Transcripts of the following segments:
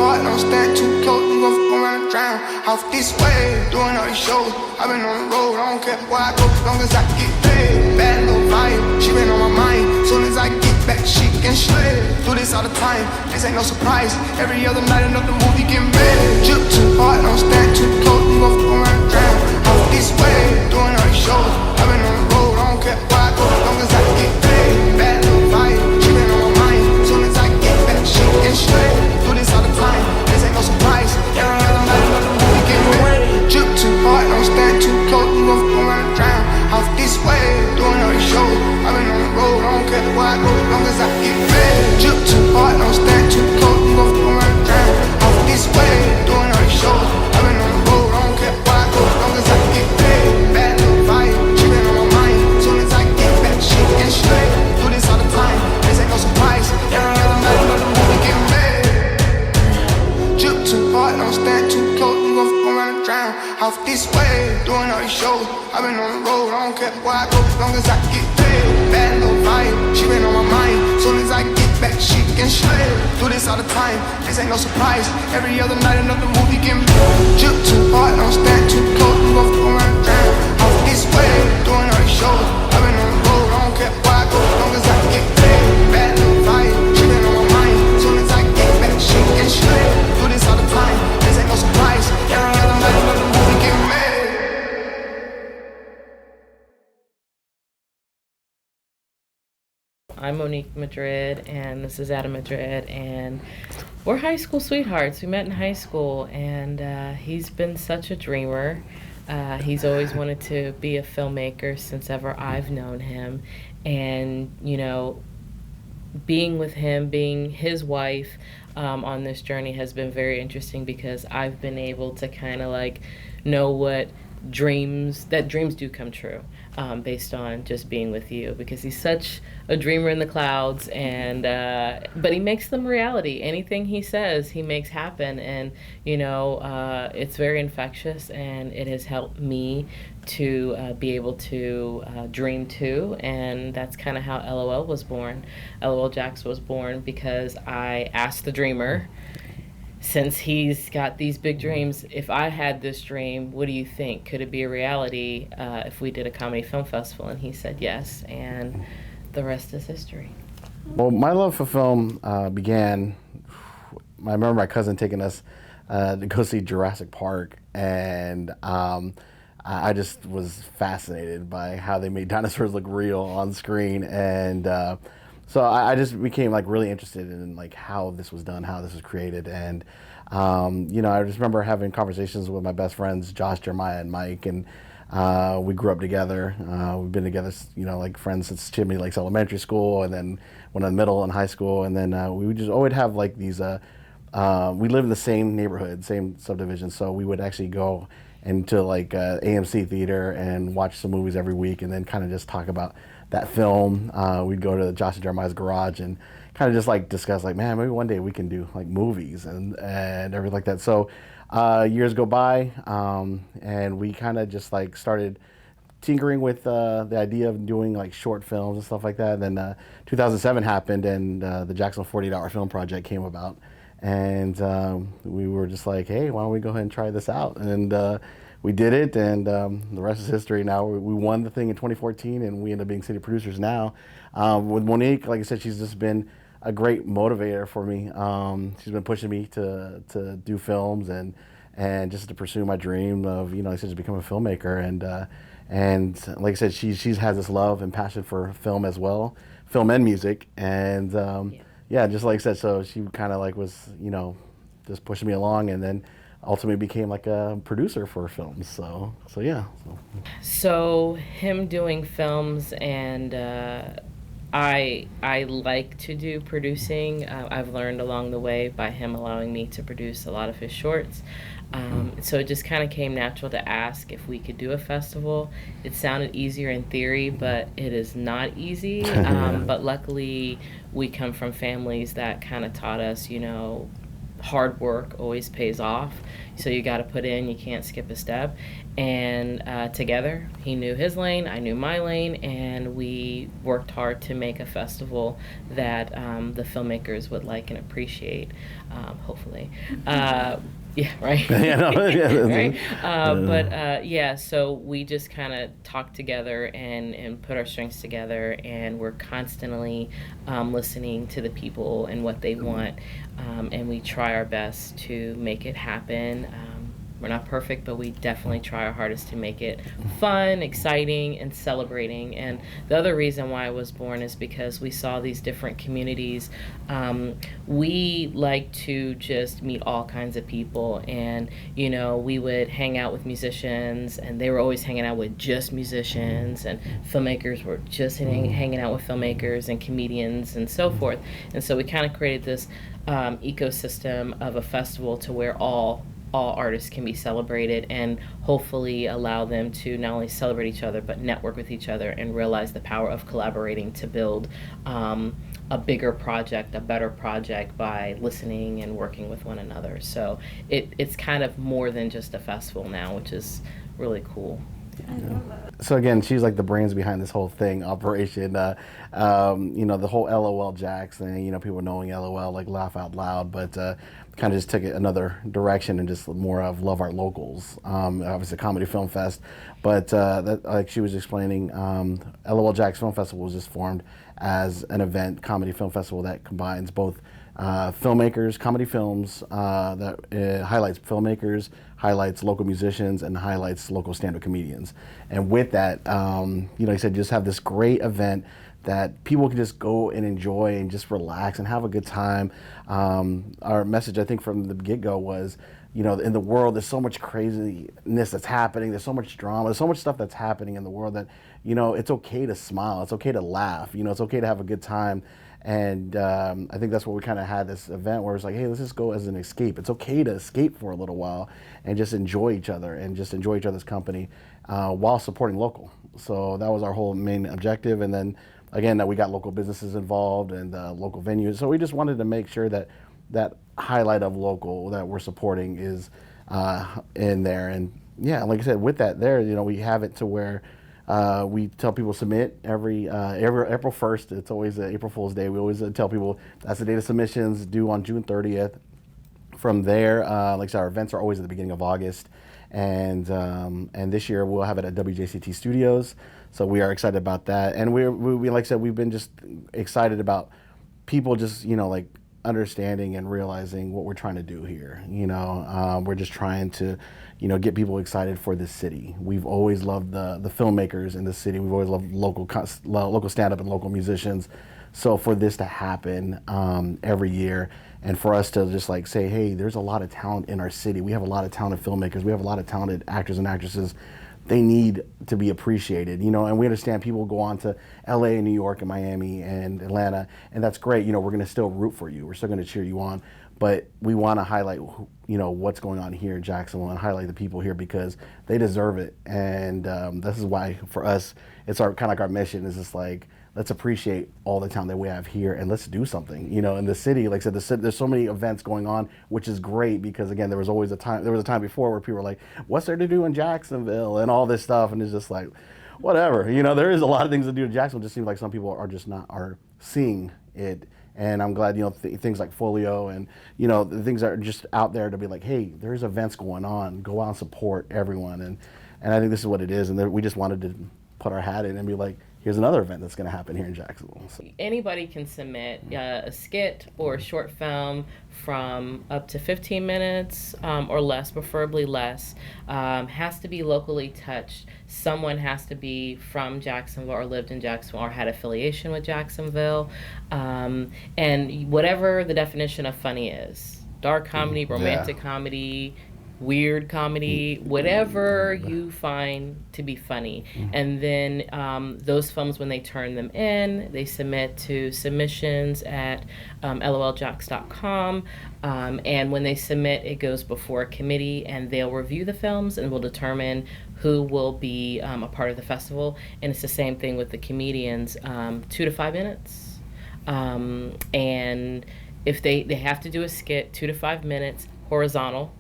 hard, don't stand too close, you gon' fuck around and drown. Off this way, doing all these shows. I've been on the road, I don't care where I go, as long as I get paid. Bad little vibe, she been on my mind. Soon as I get back, she can slay. Do this all the time, this ain't no surprise. Every other night, another movie get made. Drip too hard, don't stand too close, you gon' fuck around and drown. Off this way, doing all these shows. I've been on the road, I don't care where I go, as long as I get paid. Bad little vibe, she been on my mind. Soon as I get back, she can slay. Do this all the time, this ain't no surprise. Every other night, another movie get made. Drip too hard, don't stand too close, you gon' fuck around and drown. Off this way, doing all these shows. I've been on the road, I don't care where I go, as long as I get paid. Drip too hard, don't stand too close, you gon' fuck around and drown. Off this way, doing all these shows. I've been on the road, I don't care where I go, as long as I get paid. Bad little vibe, she been on my mind. Soon as I get back, she can slay. Do this all the time, this ain't no surprise. Every other night, another movie get made. Drip too hard, don't stand too close, you gon' fuck around and drown. Off this way, doing all these shows. I've been on the road, I don't care where I go, as long as I get paid. Bad little vibe, she been on my mind. Soon as I get back, she can slay. Do this all the time, this ain't no surprise. Every other night, another movie get made. Drip too hard, don't stand too close, you gon' fuck around and drown. Off this way, doing all these shows. I've been on the road, I don't care where I go, as long as I get paid. Bad little vibe, she been on my mind. Soon as I get back, she can slay. Do this all the time, this ain't no surprise. Every other night, another movie get made. I'm Monique Madrid, and this is Adam Madrid, and we're high school sweethearts. We met in high school, and he's been such a dreamer. He's always wanted to be a filmmaker since ever I've known him, and, you know, being with him, being his wife on this journey has been very interesting because I've been able to kind of like know what dreams do come true based on just being with you, because he's such a dreamer in the clouds, and but he makes them reality. Anything he says, he makes happen, and you know, it's very infectious, and it has helped me to be able to dream too, and that's kind of how LOL was born. LOL Jax was born because I asked the dreamer, since he's got these big dreams, if I had this dream, what do you think? Could it be a reality if we did a comedy film festival? And he said yes, and the rest is history. Well, my love for film began, I remember my cousin taking us to go see Jurassic Park, and I just was fascinated by how they made dinosaurs look real on screen, and so I just became like really interested in like how this was done, how this was created, and you know, I just remember having conversations with my best friends, Josh, Jeremiah, and Mike, and we grew up together. We've been together, you know, like friends since Chimney Lakes Elementary School, and then went on middle and high school, and then we would just always have like these. We live in the same neighborhood, same subdivision, so we would actually go into like AMC theater and watch some movies every week, and then kind of just talk about that film. We'd go to Josh and Jeremiah's garage and kind of just like discuss like, man, maybe one day we can do like movies and everything like that. So years go by, and we kind of just like started tinkering with the idea of doing like short films and stuff like that. And then 2007 happened, and the Jackson 48-hour film project came about. And we were just like, hey, why don't we go ahead and try this out? And we did it, and the rest is history. Now we won the thing in 2014, and we end up being city producers now. With Monique, like I said, she's just been a great motivator for me. She's been pushing me to do films and just to pursue my dream of, you know, like I said, to become a filmmaker. And like I said, she has this love and passion for film as well, film and music. And yeah, just like I said, so she kind of like was, you know, just pushing me along, and then ultimately became like a producer for films. So yeah. So him doing films, and I like to do producing. I've learned along the way by him allowing me to produce a lot of his shorts. So it just kind of came natural to ask if we could do a festival. It sounded easier in theory, but it is not easy. But luckily, we come from families that kind of taught us, you know, hard work always pays off. So you got to put in, you can't skip a step. And together, he knew his lane, I knew my lane, and we worked hard to make a festival that the filmmakers would like and appreciate, hopefully. Yeah, right. Yeah, no, yeah, right. But so we just kind of talked together and put our strengths together, and we're constantly listening to the people and what they want, and we try our best to make it happen. We're not perfect, but we definitely try our hardest to make it fun, exciting, and celebrating. And the other reason why I was born is because we saw these different communities. We like to just meet all kinds of people, and we would hang out with musicians, and they were always hanging out with just musicians, and filmmakers were just hanging out with filmmakers and comedians and so forth. And so we kind of created this ecosystem of a festival to where all artists can be celebrated, and hopefully allow them to not only celebrate each other but network with each other and realize the power of collaborating to build a bigger project, a better project, by listening and working with one another. So it's kind of more than just a festival now, which is really cool. So again, she's like the brains behind this whole thing, operation. The whole LOL Jax thing. People knowing LOL, like laugh out loud, but kind of just took it another direction and just more of Love Art Locals. Obviously, Comedy Film Fest, but that, like she was explaining, LOL Jax Film Festival was just formed as an event, comedy film festival that combines both filmmakers, comedy films, that highlights filmmakers, highlights local musicians, and highlights local stand-up comedians. And with that, he said just have this great event that people can just go and enjoy and just relax and have a good time. Our message, I think, from the get-go was, in the world, there's so much craziness that's happening. There's so much drama. There's so much stuff that's happening in the world that, it's okay to smile. It's okay to laugh. It's okay to have a good time. And I think that's what we kind of had this event where it's like, hey, let's just go as an escape. It's okay to escape for a little while and just enjoy each other and just enjoy each other's company while supporting local. So that was our whole main objective. And then, again, that we got local businesses involved and local venues. So we just wanted to make sure that that highlight of local that we're supporting is in there. And yeah, like I said, with that there, we have it to where we tell people submit every April 1st. It's always April Fool's Day. We always tell people that's the date of submissions, due on June 30th. From there, like I said, our events are always at the beginning of August. And this year we'll have it at WJCT Studios. So we are excited about that. And we like I said, we've been just excited about people just, like understanding and realizing what we're trying to do here. We're just trying to, get people excited for this city. We've always loved the filmmakers in the city. We've always loved local stand-up and local musicians. So for this to happen every year, and for us to just like say, hey, there's a lot of talent in our city. We have a lot of talented filmmakers. We have a lot of talented actors and actresses. They need to be appreciated, and we understand people go on to LA and New York and Miami and Atlanta, and that's great. We're going to still root for you. We're still going to cheer you on, but we want to highlight, what's going on here in Jacksonville and highlight the people here because they deserve it. And this is why for us, it's our kind of like our mission is just like, let's appreciate all the talent that we have here and let's do something. In the city, like I said, there's so many events going on, which is great because again, there was a time before where people were like, what's there to do in Jacksonville and all this stuff. And it's just like, whatever, there is a lot of things to do in Jacksonville. It just seems like some people are just not seeing it. And I'm glad, things like Folio and, the things that are just out there to be like, hey, there's events going on, go out and support everyone. And I think this is what it is. And we just wanted to put our hat in and be like, here's another event that's going to happen here in Jacksonville. So. Anybody can submit a skit or a short film from up to 15 minutes or less, preferably less. Has to be locally touched. Someone has to be from Jacksonville or lived in Jacksonville or had affiliation with Jacksonville. And whatever the definition of funny is, dark comedy, romantic comedy, weird comedy, whatever you find to be funny. And then those films, when they turn them in, they submit to submissions at loljax.com. And when they submit, it goes before a committee and they'll review the films and will determine who will be a part of the festival. And it's the same thing with the comedians, 2 to 5 minutes. And if they have to do a skit, 2 to 5 minutes, horizontal.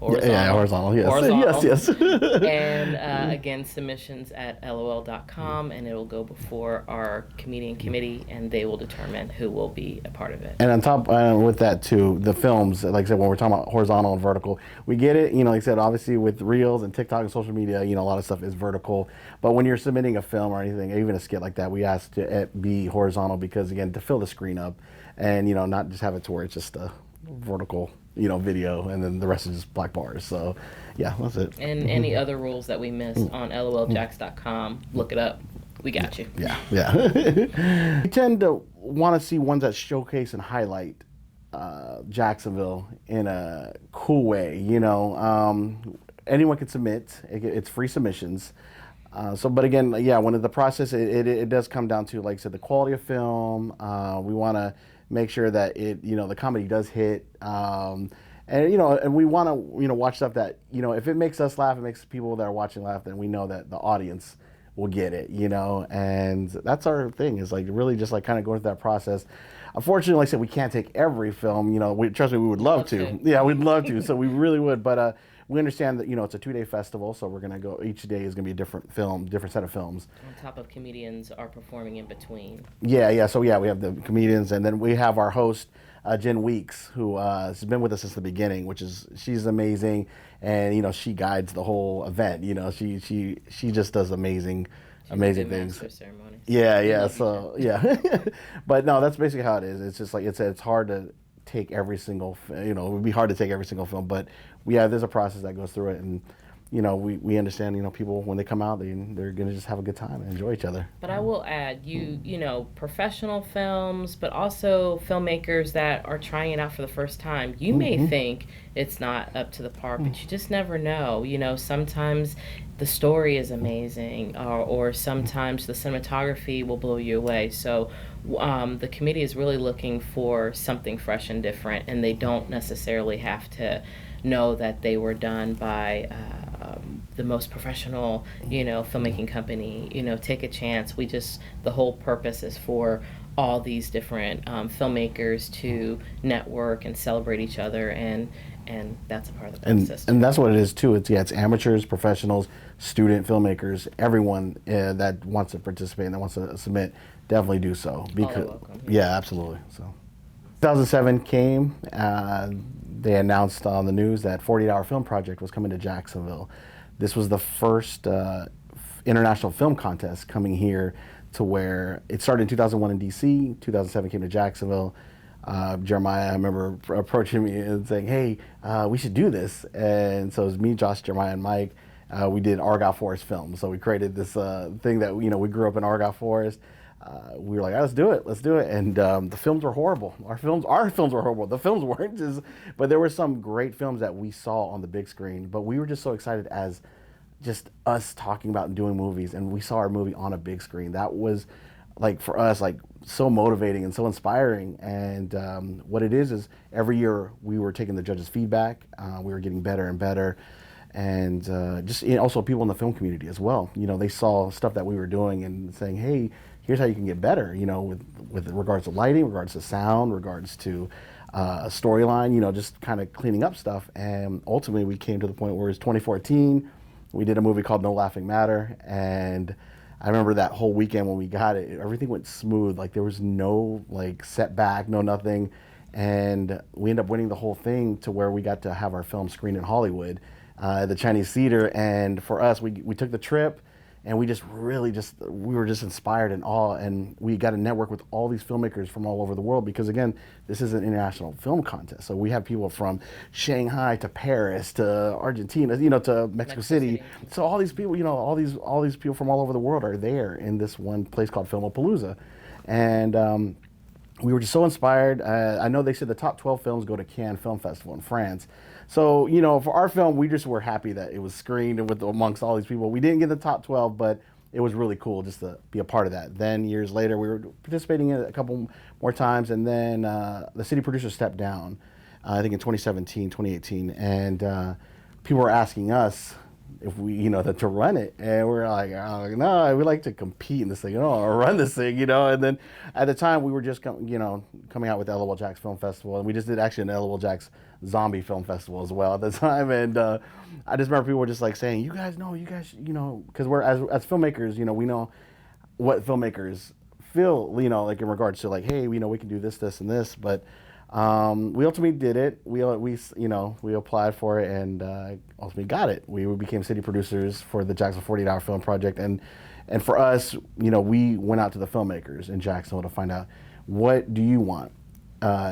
Yeah, horizontal, yes. Horizontal. Yes. And again, submissions at LOL.com, and it'll go before our comedian committee, and they will determine who will be a part of it. And on top with that too, the films, like I said, when we're talking about horizontal and vertical, we get it. Like I said, obviously with Reels and TikTok and social media, a lot of stuff is vertical. But when you're submitting a film or anything, even a skit like that, we ask to be horizontal because, again, to fill the screen up, and not just have it to where it's just a vertical video, and then the rest is just black bars. So, yeah, that's it. And any other rules that we missed on LOLJax.com, look it up. We got you. Yeah. We tend to want to see ones that showcase and highlight Jacksonville in a cool way. Anyone can submit. It's free submissions. But again, when the process, it does come down to, like I said, the quality of film. We want to make sure that the comedy does hit, and we want to watch stuff that if it makes us laugh, it makes people that are watching laugh, then we know that the audience will get it, and that's our thing, is like really just like kind of going through that process. Unfortunately, like I said, we can't take every film. Trust me, we would love to. Yeah, we'd love to. So we really would, but we understand that it's a 2-day festival, so we're gonna go. Each day is gonna be a different film, different set of films. On top of comedians are performing in between. Yeah. So we have the comedians, and then we have our host, Jen Weeks, who has been with us since the beginning, she's amazing, and she guides the whole event. She just does amazing things. Ceremonies. Yeah. So yeah, but no, that's basically how it is. It's just like it's hard to take every single. It would be hard to take every single film, but there's a process that goes through it, and we understand, people, when they come out, they're going to just have a good time and enjoy each other. But I will add, professional films, but also filmmakers that are trying it out for the first time. You may think it's not up to the par, but you just never know. Sometimes the story is amazing, or sometimes the cinematography will blow you away. So the committee is really looking for something fresh and different, and they don't necessarily have to know that they were done by the most professional, filmmaking company. Take a chance. The whole purpose is for all these different filmmakers to network and celebrate each other, and that's a part of the process. And that's what it is too. It's amateurs, professionals, student filmmakers, everyone that wants to participate and that wants to submit, definitely do so. Because welcome. Yeah, absolutely. So 2007 came. They announced on the news that 48 Hour Film Project was coming to Jacksonville. This was the first international film contest coming here, to where it started in 2001 in D.C., 2007 came to Jacksonville. Jeremiah, I remember approaching me and saying, hey, we should do this. And so it was me, Josh, Jeremiah, and Mike. We did Argyle Forest Films. So we created this thing that, we grew up in Argyle Forest. We were like, let's do it. And the films were horrible. Our films were horrible. The films weren't. But there were some great films that we saw on the big screen. But we were just so excited as just us talking about and doing movies, and we saw our movie on a big screen. That was, like, for us, like, so motivating and so inspiring. And what it is every year we were taking the judges' feedback. We were getting better and better. And just also people in the film community as well. They saw stuff that we were doing and saying, hey, here's how you can get better, with regards to lighting, regards to sound, regards to storyline, just kind of cleaning up stuff. And ultimately we came to the point where it's 2014. We did a movie called No Laughing Matter, and I remember that whole weekend when we got it, everything went smooth. Like, there was no, like, setback, no nothing. And we ended up winning the whole thing, to where we got to have our film screened in Hollywood, the Chinese Theater. And for us, we took the trip, and we were just inspired and awe, and we got to network with all these filmmakers from all over the world, because, again, this is an international film contest. So we have people from Shanghai to Paris to Argentina, to Mexico City. So all these people, all these people from all over the world are there in this one place called Filmapalooza. And we were just so inspired. I know they said the top 12 films go to Cannes Film Festival in France. So, for our film, we just were happy that it was screened amongst all these people. We didn't get the top 12, but it was really cool just to be a part of that. Then years later, we were participating in it a couple more times, and then the city producer stepped down, I think in 2017, 2018, and people were asking us, if we, to run it. And we're like, oh, no, we like to compete in this thing, or run this thing, And then at the time we were just, coming out with the LOL Jax Film Festival, and we just did actually an LOL Jax Zombie Film Festival as well at the time. And I just remember people were just like saying, you guys, because we're as filmmakers, we know what filmmakers feel, like in regards to like, hey, we can do this, this, and this, but. We ultimately did it. We applied for it and ultimately got it. We became city producers for the Jacksonville 48-hour film project, and for us, we went out to the filmmakers in Jacksonville to find out, what do you want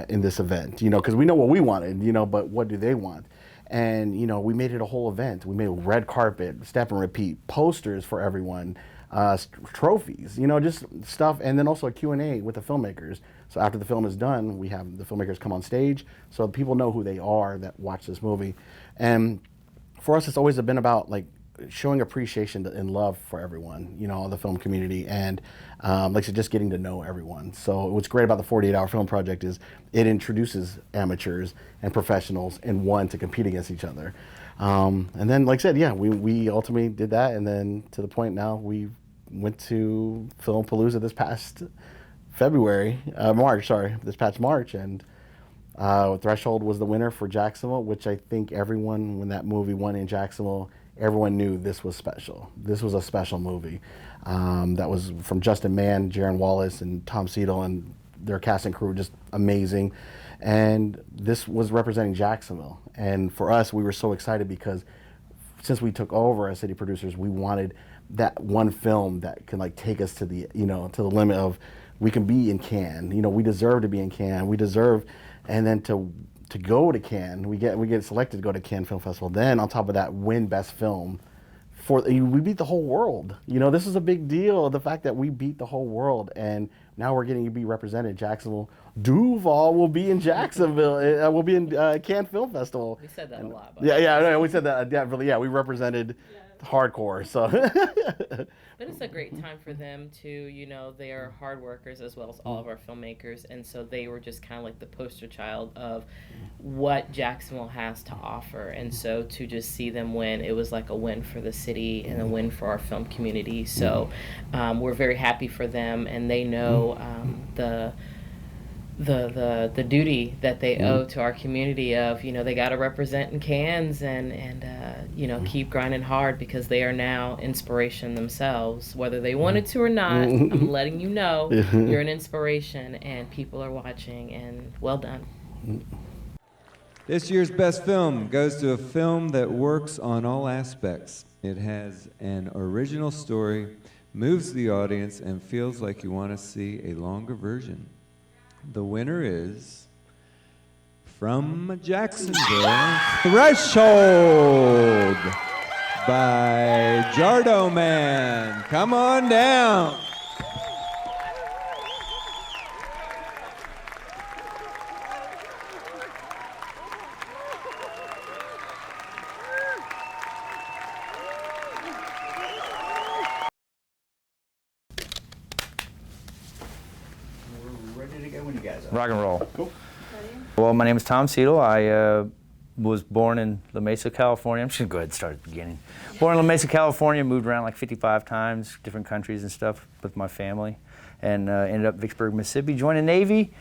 in this event? Because we know what we wanted, but what do they want? And we made it a whole event. We made a red carpet, step and repeat, posters for everyone. Trophies, just stuff, and then also a Q&A with the filmmakers. So after the film is done, we have the filmmakers come on stage so people know who they are that watch this movie. And for us, it's always been about like showing appreciation and love for everyone, the film community, and just getting to know everyone. So what's great about the 48-hour film project is it introduces amateurs and professionals in one to compete against each other. And then, like I said, we ultimately did that, and then to the point now we went to Filmpalooza this past March, and Threshold was the winner for Jacksonville, which I think everyone, when that movie won in Jacksonville, everyone knew this was special. This was a special movie. That was from Justin Mann, Jaron, Wallace, and Tom Siedle, and their cast and crew, just amazing. And this was representing Jacksonville. And for us, we were so excited because since we took over as city producers, we wanted that one film that can take us to the, to the limit of, we can be in Cannes. We deserve to be in Cannes. We deserve, and then to go to Cannes, we get selected to go to Cannes Film Festival. Then on top of that, win Best Film. We beat the whole world. This is a big deal. The fact that we beat the whole world, and now we're getting to be represented. Jacksonville, Duval will be in Jacksonville. We'll be in Cannes Film Festival. We said that a lot. Yeah, we said that. Definitely, we represented hardcore. So, but it's a great time for them to, they are hard workers as well as all of our filmmakers, and so they were just kind of like the poster child of what Jacksonville has to offer. And so to just see them win, it was like a win for the city and a win for our film community. So we're very happy for them, and they know the duty that they owe to our community of, they got to represent in Cannes and keep grinding hard, because they are now inspiration themselves, whether they wanted to or not. I'm letting you know, you're an inspiration and people are watching, and well done. This year's best film goes to a film that works on all aspects. It has an original story, moves the audience, and feels like you want to see a longer version. The winner is, from Jacksonville, Threshold by Jardo Man. Come on down. Rock and roll. Cool. Well, my name is Tom Siedle. I was born in La Mesa, California. I'm just going to go ahead and start at the beginning. Born in La Mesa, California, moved around like 55 times, different countries and stuff with my family, and ended up in Vicksburg, Mississippi, joined the Navy,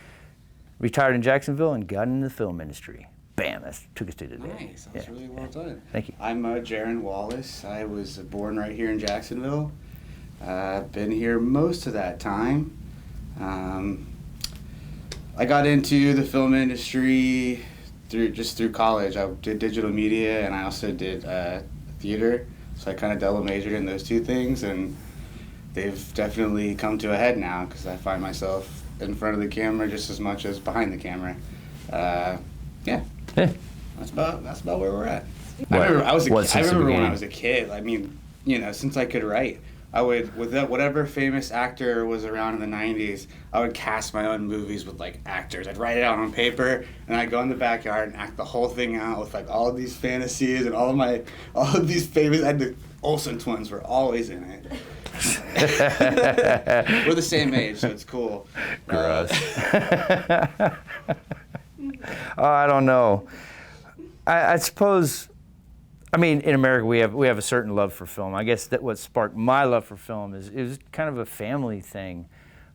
retired in Jacksonville, and got into the film industry. Bam, that took us to today. Nice, that's really well done. Thank you. I'm Jaron, Wallace. I was born right here in Jacksonville. I've been here most of that time. I got into the film industry through college. I did digital media, and I also did theater, so I kind of double majored in those two things, and they've definitely come to a head now, because I find myself in front of the camera just as much as behind the camera. That's about where we're at. I remember when I was a kid. I mean, since I could write, I would, with whatever famous actor was around in the 90s, I would cast my own movies with actors. I'd write it out on paper, and I'd go in the backyard and act the whole thing out with all of these fantasies and all of these famous. The Olsen twins were always in it. We're the same age, so it's cool. Gross. I don't know. I suppose I mean, in America, we have a certain love for film. I guess that what sparked my love for film is it was kind of a family thing.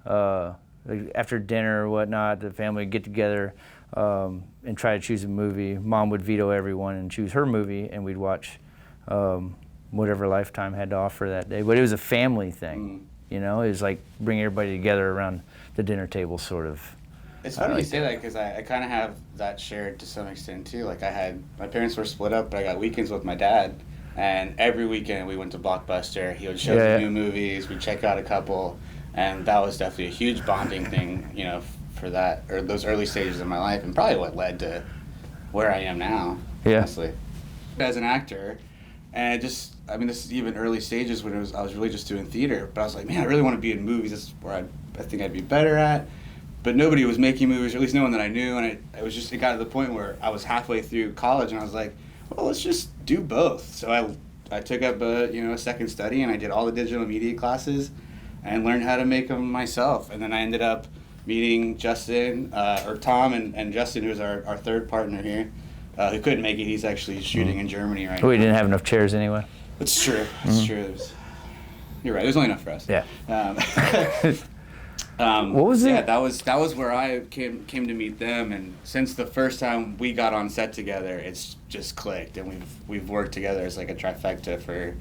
Like after dinner or whatnot, the family would get together and try to choose a movie. Mom would veto everyone and choose her movie, and we'd watch whatever Lifetime had to offer that day. But it was a family thing, you know? It was like bringing everybody together around the dinner table, sort of. It's funny you say that because I kind of have that shared to some extent too. Like my parents were split up, but I got weekends with my dad, and every weekend we went to Blockbuster. He would show me new movies. We'd check out a couple, and that was definitely a huge bonding thing, you know, for that or those early stages of my life, and probably what led to where I am now. Yeah. Honestly, as an actor, and this is even early stages when I was really just doing theater. But I was like, man, I really want to be in movies. That's where I think I'd be better at. But nobody was making movies, or at least no one that I knew, and it got to the point where I was halfway through college, and I was like, well, let's just do both. So I took up a second study, and I did all the digital media classes, and learned how to make them myself. And then I ended up meeting Tom and Justin, who's our third partner here, who couldn't make it. He's actually shooting in Germany right now. We didn't have enough chairs anyway. It's true. It's true. You're right. There's only enough for us. Yeah. What was it? Yeah, that was where I came to meet them, and since the first time we got on set together, it's just clicked, and we've worked together as like a trifecta for,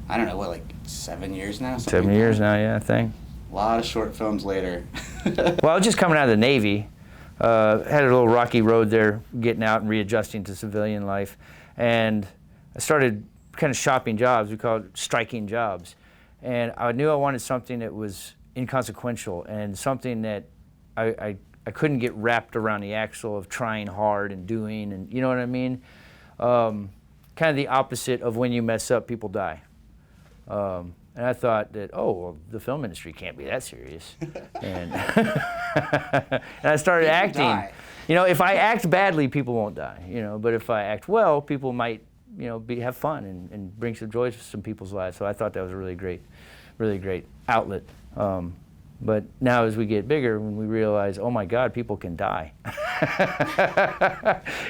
I don't know, what, like 7 years now? 7 years now, yeah, I think. A lot of short films later. Well, I was just coming out of the Navy, had a little rocky road there, getting out and readjusting to civilian life, and I started kind of shopping jobs. We call it striking jobs, and I knew I wanted something that was inconsequential and something that I couldn't get wrapped around the axle of trying hard and doing, and you know what I mean? Kind of the opposite of when you mess up, people die. And I thought that, well, the film industry can't be that serious. And, and I started acting. Die. You know, if I act badly, people won't die, you know, but if I act well, people might, you know, have fun and bring some joy to some people's lives. So I thought that was a really great outlet. But now as we get bigger, when we realize, oh my God, people can die.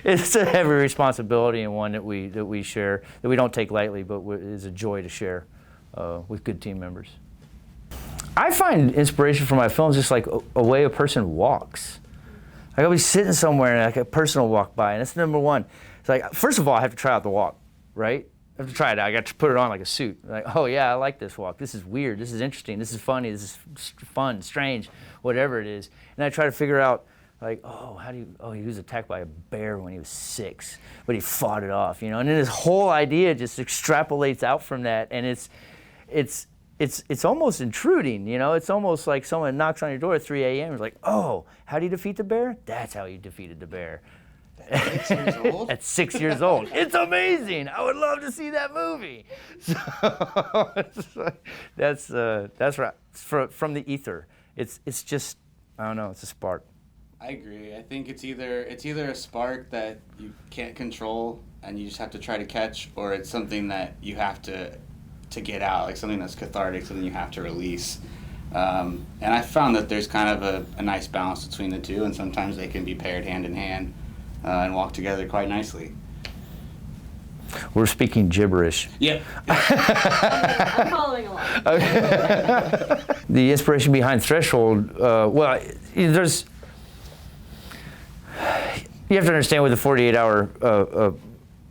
It's a heavy responsibility, and one that we share, that we don't take lightly, but is a joy to share with good team members. I find inspiration for my films just like a way a person walks. Like I'll be sitting somewhere and like a person will walk by, and that's number one. It's like, first of all, I have to try out the walk, right? I have to try it out. I got to put it on like a suit. Like, oh yeah, I like this walk. This is weird. This is interesting. This is funny. This is fun, strange, whatever it is. And I try to figure out, like, he was attacked by a bear when he was 6, but he fought it off, you know. And then his whole idea just extrapolates out from that, and it's almost intruding, you know. It's almost like someone knocks on your door at 3 a.m. and is like, oh, how do you defeat the bear? That's how you defeated the bear. At 6 years old? At 6 years old. It's amazing. I would love to see that movie. So that's right. From the ether. It's just, I don't know, it's a spark. I agree. I think it's either a spark that you can't control and you just have to try to catch, or it's something that you have to get out, like something that's cathartic, something you have to release. And I found that there's kind of a nice balance between the two, and sometimes they can be paired hand in hand and walk together quite nicely. We're speaking gibberish. Yep. I'm following along. The inspiration behind Threshold, you have to understand with the 48-hour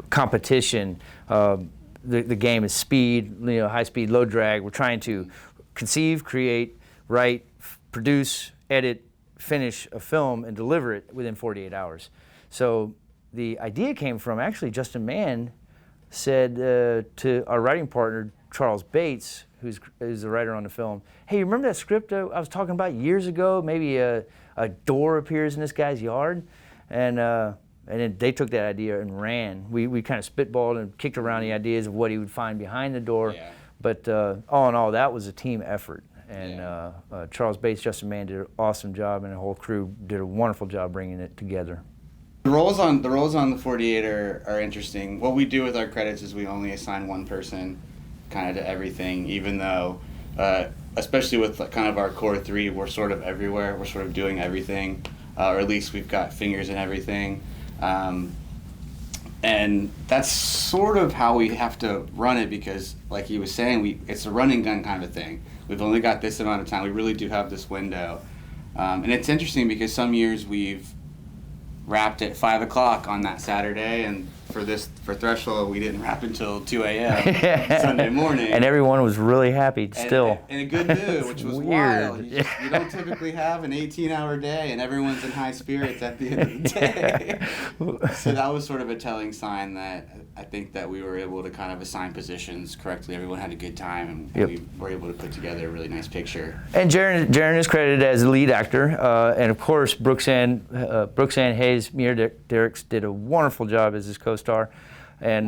competition, the game is speed, you know, high speed, low drag. We're trying to conceive, create, write, produce, edit, finish a film, and deliver it within 48 hours. So the idea came from, actually, Justin Mann said to our writing partner, Charles Bates, who's the writer on the film, hey, you remember that script I was talking about years ago? Maybe a door appears in this guy's yard? And then they took that idea and ran. We kind of spitballed and kicked around the ideas of what he would find behind the door. Yeah. But all in all, that was a team effort. And Charles Bates, Justin Mann did an awesome job, and the whole crew did a wonderful job bringing it together. The roles on the 48 are interesting. What we do with our credits is we only assign one person kind of to everything, even though, especially with kind of our core 3, we're sort of everywhere. We're sort of doing everything, or at least we've got fingers in everything. And that's sort of how we have to run it, because like he was saying, it's a run and gun kind of thing. We've only got this amount of time. We really do have this window. And it's interesting because some years we've wrapped at 5 o'clock on that Saturday, and for Threshold we didn't wrap until 2 a.m. Sunday morning. And everyone was really happy still. In a good mood, which was weird. wild. You don't typically have an 18-hour day and everyone's in high spirits at the end of the day. So that was sort of a telling sign that I think that we were able to kind of assign positions correctly. Everyone had a good time, and we were able to put together a really nice picture. And Jaron is credited as the lead actor, and of course Brooks Ann Hayes, Muir Derricks did a wonderful job as his co-star, and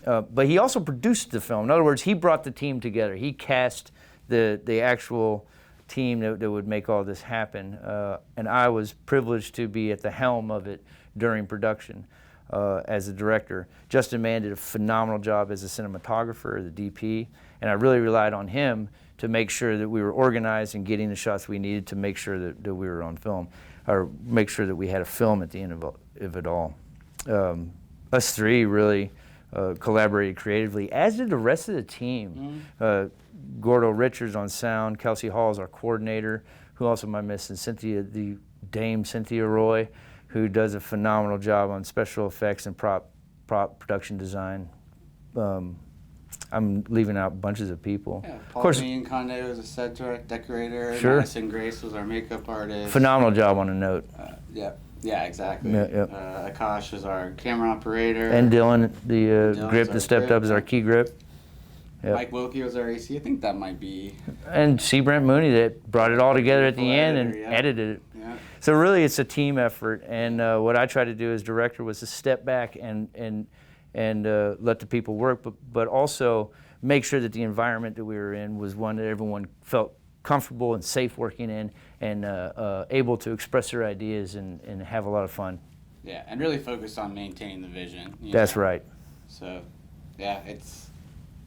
but he also produced the film. In other words, he brought the team together. He cast the actual team that would make all this happen, and I was privileged to be at the helm of it during production as a director. Justin Mann did a phenomenal job as a cinematographer, the DP, and I really relied on him to make sure that we were organized and getting the shots we needed to make sure that we were on film, or make sure that we had a film at the end of it all. Us three really collaborated creatively, as did the rest of the team. Gordo Richards on sound, Kelsey Hall is our coordinator, who also am I missing? The Dame Cynthia Roy, who does a phenomenal job on special effects and prop production design. I'm leaving out bunches of people. Yeah, of course, Pauline Conde was a set decorator. Sure. Madison Grace was our makeup artist. Phenomenal job on a note. Yeah, exactly. Yeah. Akash was our camera operator. And Dylan, the Dylan's grip our that stepped grip. up as our key grip. Yep. Mike Wilkie was our AC. I think that might be. And C. Brent Mooney that brought it all together at the end and Editor, edited it. Yeah. So really, it's a team effort. And what I tried to do as director was to step back and let the people work, but also make sure that the environment that we were in was one that everyone felt comfortable and safe working in, and able to express their ideas and have a lot of fun. Yeah, and really focus on maintaining the vision. That's right. So, yeah,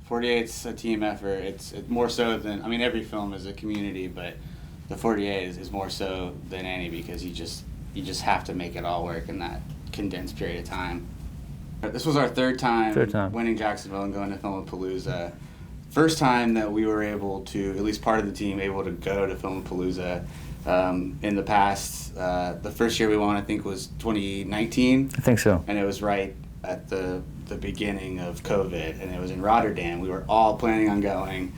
48's a team effort. It's more so than, I mean, every film is a community, but the 48 is more so than any, because you just have to make it all work in that condensed period of time. This was our third time winning Jacksonville and going to Filmapalooza. First time that we were able to, at least part of the team, able to go to Filmapalooza. In the past, the first year we won, I think, was 2019. I think so. And it was right at the beginning of COVID, and it was in Rotterdam. We were all planning on going,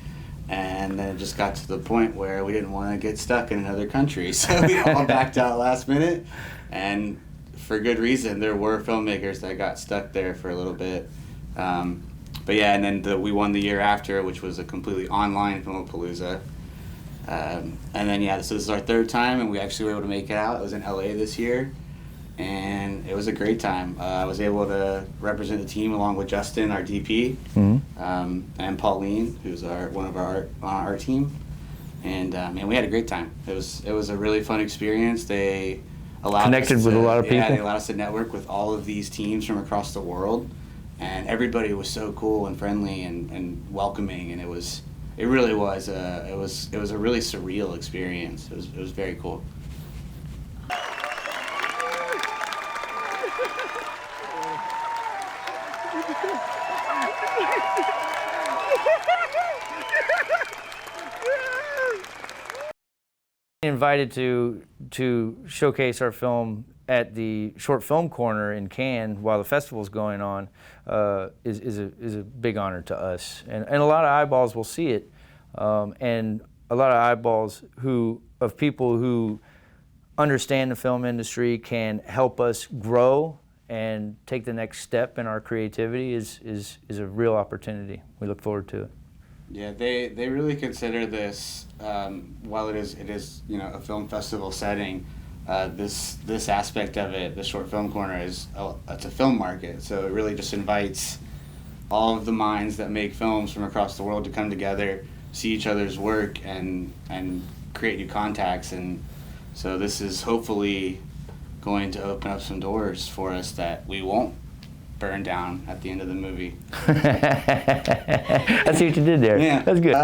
and then it just got to the point where we didn't want to get stuck in another country, so we all backed out last minute, and for good reason. There were filmmakers that got stuck there for a little bit. But yeah, and then we won the year after, which was a completely online Filmapalooza. And then, yeah, so this is our third time, and we actually were able to make it out. It was in LA this year, and it was a great time. I was able to represent the team along with Justin, our DP, and Pauline, who's one of our art team. And man, we had a great time. It was a really fun experience. They connected with a lot of people. Yeah, they allowed us to network with all of these teams from across the world, and everybody was so cool and friendly and welcoming, and it really was a really surreal experience. It was very cool. Invited to showcase our film at the Short Film Corner in Cannes while the festival's going on is a big honor to us, and a lot of eyeballs will see it, and a lot of eyeballs of people who understand the film industry, can help us grow and take the next step in our creativity is a real opportunity. We look forward to it. Yeah, they really consider this, while it is a film festival setting, this aspect of it, the Short Film Corner, it's a film market. So it really just invites all of the minds that make films from across the world to come together, see each other's work, and create new contacts. And so this is hopefully going to open up some doors for us that we won't burn down at the end of the movie. I see what you did there. Yeah. That's good.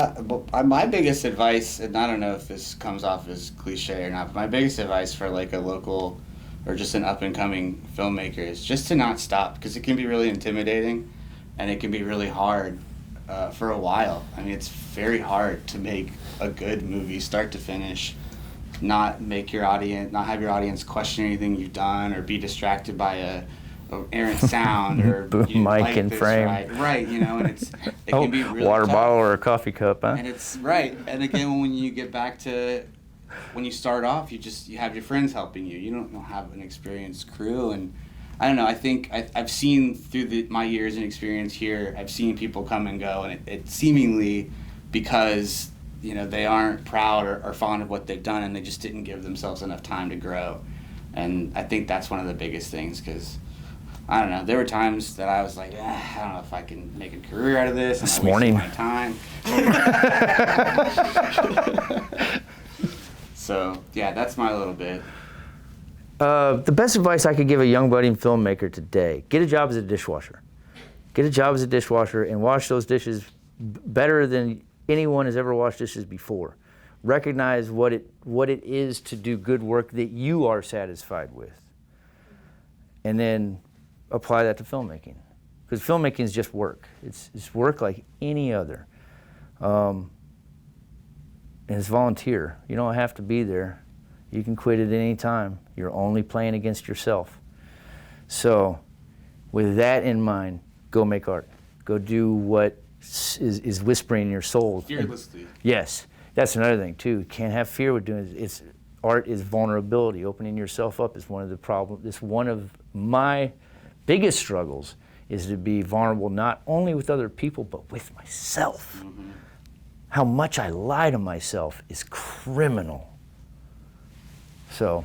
My biggest advice, and I don't know if this comes off as cliche or not, but my biggest advice for like a local or just an up-and-coming filmmaker is just to not stop, because it can be really intimidating and it can be really hard for a while. I mean, it's very hard to make a good movie start to finish, not have your audience question anything you've done or be distracted by a errant sound or boom mic and frame. Right, you know, and it can be really water tough. bottle or a coffee cup, huh? And it's right. And again, when you get back to when you start off, you have your friends helping you. You don't have an experienced crew, and I don't know. I think I've seen through my years and experience here, I've seen people come and go, and it seemingly because they aren't proud or fond of what they've done, and they just didn't give themselves enough time to grow. And I think that's one of the biggest things, because I don't know. There were times that I was like, I don't know if I can make a career out of this. This morning. My time. So yeah, that's my little bit. The best advice I could give a young budding filmmaker today: get a job as a dishwasher. Get a job as a dishwasher and wash those dishes better than anyone has ever washed dishes before. Recognize what it is to do good work that you are satisfied with, and then apply that to filmmaking. Because filmmaking is just work. It's work like any other. And it's volunteer. You don't have to be there. You can quit at any time. You're only playing against yourself. So with that in mind, go make art. Go do what is whispering in your soul. Fearlessly. Yes. That's another thing too. You can't have fear with doing it. Art is vulnerability. Opening yourself up is one of the problems. It's one of my biggest struggles, is to be vulnerable not only with other people but with myself. Mm-hmm. How much I lie to myself is criminal. So,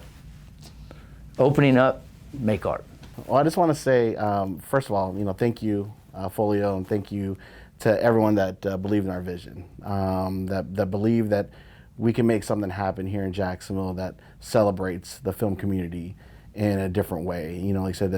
opening up, make art. Well, I just want to say, first of all, thank you, Folio, and thank you to everyone that believed in our vision, that believe that we can make something happen here in Jacksonville that celebrates the film community in a different way. Like I said,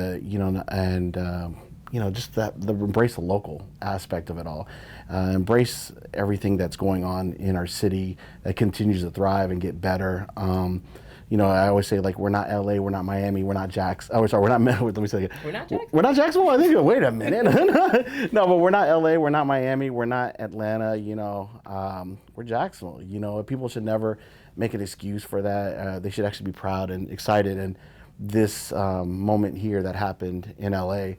just the embrace the local aspect of it all. Embrace everything that's going on in our city that continues to thrive and get better. I always say, like, we're not LA, we're not Miami, we're not we're not, let me say it. We're not Jacksonville. We're not Jacksonville? I think, wait a minute. No, but we're not LA, we're not Miami, we're not Atlanta, we're Jacksonville. People should never make an excuse for that. They should actually be proud and excited. And this moment here that happened in LA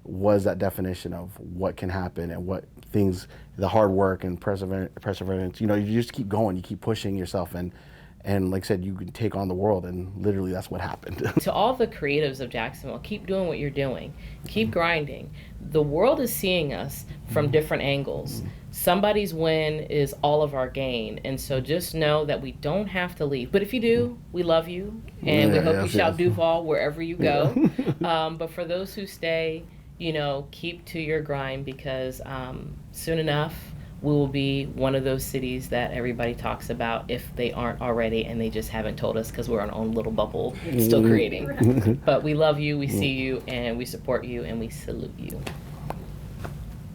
was that definition of what can happen and what things, the hard work and perseverance, you just keep going, you keep pushing yourself, and like I said, you can take on the world, and literally that's what happened. To all the creatives of Jacksonville, keep doing what you're doing. Keep grinding. The world is seeing us from different angles. Somebody's win is all of our gain, and so just know that we don't have to leave. But if you do, we love you, and we hope you shall do fall wherever you go. But for those who stay, keep to your grind, because soon enough, we will be one of those cities that everybody talks about, if they aren't already, and they just haven't told us because we're in our own little bubble still creating. But we love you, we see you, and we support you, and we salute you.